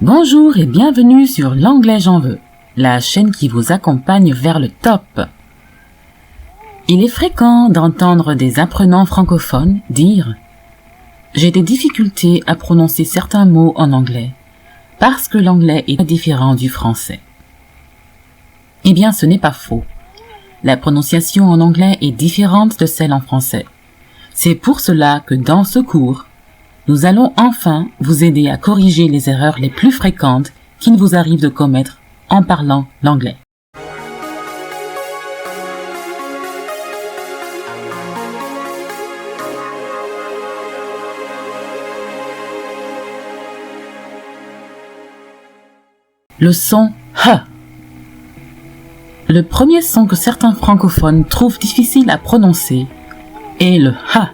Bonjour et bienvenue sur l'anglais j'en veux, la chaîne qui vous accompagne vers le top. Il est fréquent d'entendre des apprenants francophones dire « J'ai des difficultés à prononcer certains mots en anglais parce que l'anglais est différent du français. » Eh bien, ce n'est pas faux. La prononciation en anglais est différente de celle en français. C'est pour cela que dans ce cours, nous allons enfin vous aider à corriger les erreurs les plus fréquentes qu'il vous arrive de commettre en parlant l'anglais. Le son « h ». Le premier son que certains francophones trouvent difficile à prononcer est le « h ».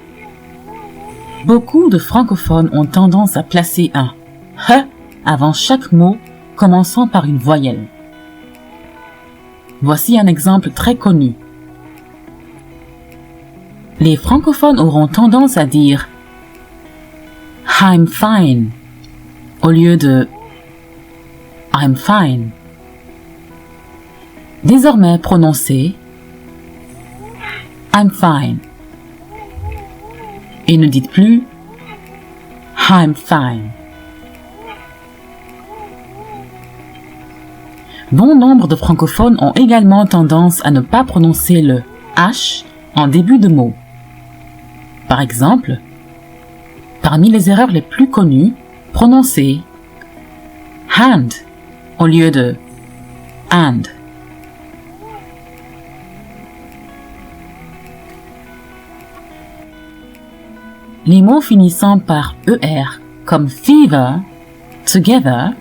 Beaucoup de francophones ont tendance à placer un « h » avant chaque mot commençant par une voyelle. Voici un exemple très connu. Les francophones auront tendance à dire « I'm fine » au lieu de « I'm fine ». Désormais prononcez « I'm fine ». Et ne dites plus « I'm fine ». Bon nombre de francophones ont également tendance à ne pas prononcer le H en début de mot. Par exemple, parmi les erreurs les plus connues, prononcez hand au lieu de and. Les mots finissant par ER, comme fever, together,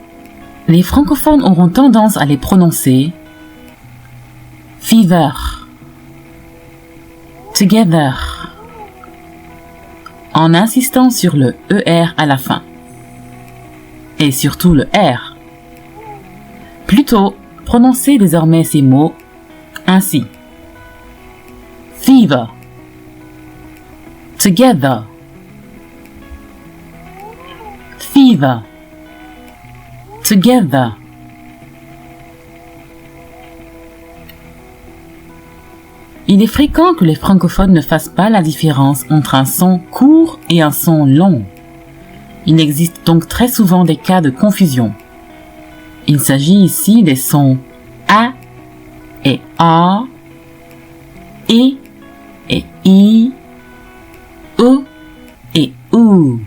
les francophones auront tendance à les prononcer fever, together, en insistant sur le ER à la fin, et surtout le R. Plutôt, prononcez désormais ces mots ainsi: fever, together, fever, together. Il est fréquent que les francophones ne fassent pas la différence entre un son court et un son long. Il existe donc très souvent des cas de confusion. Il s'agit ici des sons A et A, E et I, E et OU.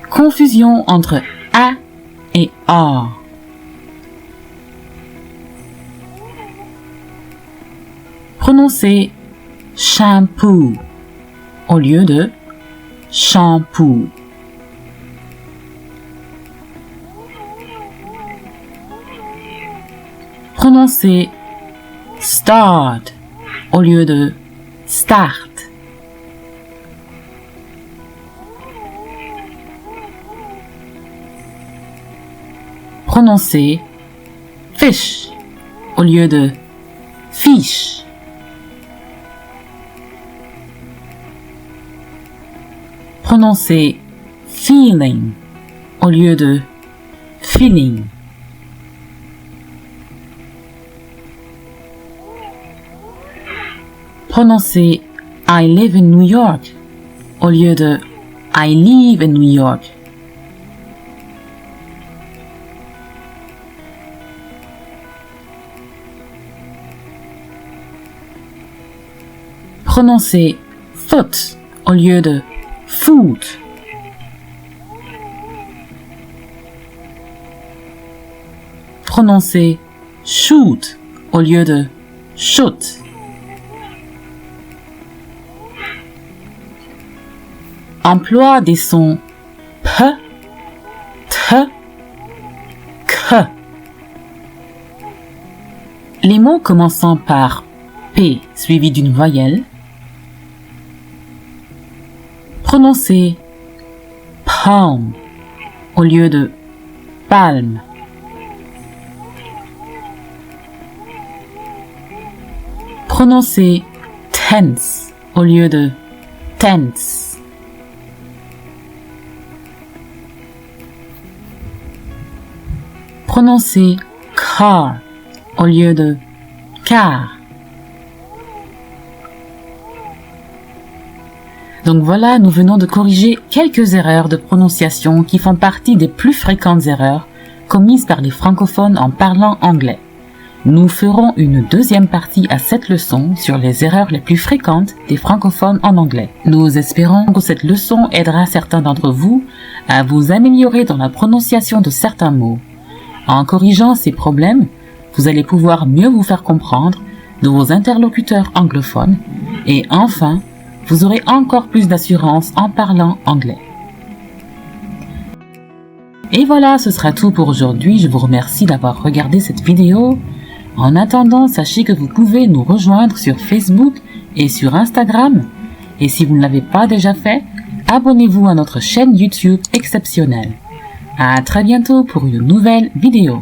Confusion entre A et A. Prononcez shampoo au lieu de shampoo. Prononcez start au lieu de start. Prononcez fish au lieu de fish. Prononcez feeling au lieu de feeling. Prononcez I live in New York au lieu de I live in New York. Prononcez foot au lieu de foot. Prononcez shoot au lieu de shoot. Emploi des sons p, t, k. Les mots commençant par P suivi d'une voyelle, prononcez palm au lieu de palme. Prononcez tense au lieu de tense. prononcer car au lieu de car. Donc voilà, nous venons de corriger quelques erreurs de prononciation qui font partie des plus fréquentes erreurs commises par les francophones en parlant anglais. Nous ferons une deuxième partie à cette leçon sur les erreurs les plus fréquentes des francophones en anglais. Nous espérons que cette leçon aidera certains d'entre vous à vous améliorer dans la prononciation de certains mots. En corrigeant ces problèmes, vous allez pouvoir mieux vous faire comprendre de vos interlocuteurs anglophones et enfin, vous aurez encore plus d'assurance en parlant anglais. Et voilà, ce sera tout pour aujourd'hui. Je vous remercie d'avoir regardé cette vidéo. En attendant, sachez que vous pouvez nous rejoindre sur Facebook et sur Instagram. Et si vous ne l'avez pas déjà fait, abonnez-vous à notre chaîne YouTube exceptionnelle. À très bientôt pour une nouvelle vidéo.